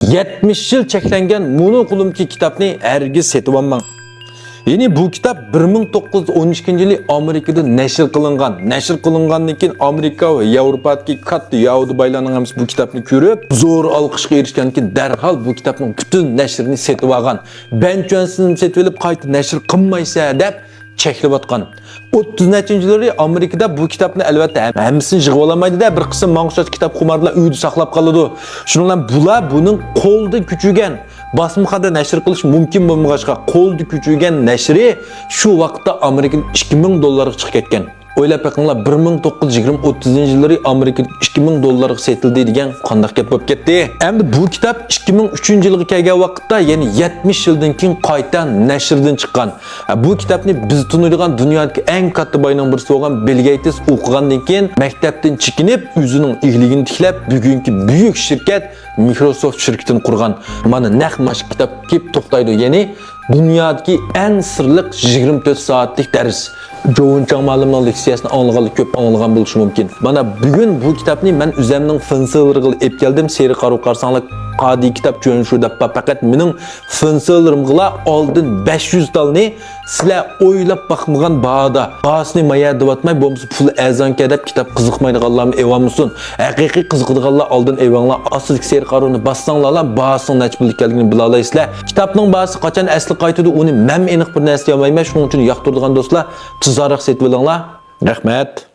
70 yil cheklangan monoqo'limki kitobni hargiz setib olmang. Ya'ni bu kitob 1912-yili Amerikada nashr qilingan. Nashr qilingandan keyin Amerika va Yevropadagi katta Yahudi baylarning hamsi bu kitobni ko'rib, zo'r olqishga erishgandan keyin darhol bu kitobning butun nashrini setib olgan. Benchensini setib olib qayta nashr qilmaysa deb cheklayotgan. 30-yillarda Amerikada bu kitobni albatta hammasini yig'ib olamaydi-da, bir qism mang'ushach kitob xumarlar uyda saqlab qoladi. Shuning bilan bular buning qo'lda kuchigan basmaxonada nashr qilish mumkin bo'lmag'achqa qo'lda kuchigan nashri shu vaqtda Amerikada $2000 chiqib ketgan. O'ylab bakinglar 1920-30-yillarda Amerikada $2000 setildi degan qanday gap bo'lib ketdi. Endi bu kitob 2003-yilga kelgan vaqtda, ya'ni 70 yildan keyin qayta nashrdan chiqqan. Bu kitobni biz taniydigan dunyodagi eng katta boyning birisi bo'lgan Bill Gates o'qigandan keyin maktabdan chiqinib, o'zining igligini tiklab, bugungi buyuk shirkat Microsoft shirkatini qurgan. Mana naq mash kitob kelib to'xtaydi. Ya'ni dunyodagi eng sirliq 24 soatlik dars. Jo'un Chang ma'lumotlar leksiyasini anglaganlar ko'p anglagan bo'lishi mumkin. Mana bugun bu kitobni men o'zimning fansilariga olib keldim. Seri qarab qarsanglar qadi kitob jo'nishur deb faqat mening fansilarimga oldin 500 talni sizlar o'ylab baxmagan bahada bahasini maya devatmay bo'lmasa pul azonga deb kitob qiziqmaydiganlarni evamsin. Haqiqiy qiziqadiganlar oldin evanglar asl seri qarorni bassanglar bahasini nech pul ekanligini bila olasizlar. Kitobning bahasi qachon asli qaytadi uni men aniq bir narsa olmayman. Shuning uchun yoqtiradigan do'stlar tezroq setib olinglar. Rahmat.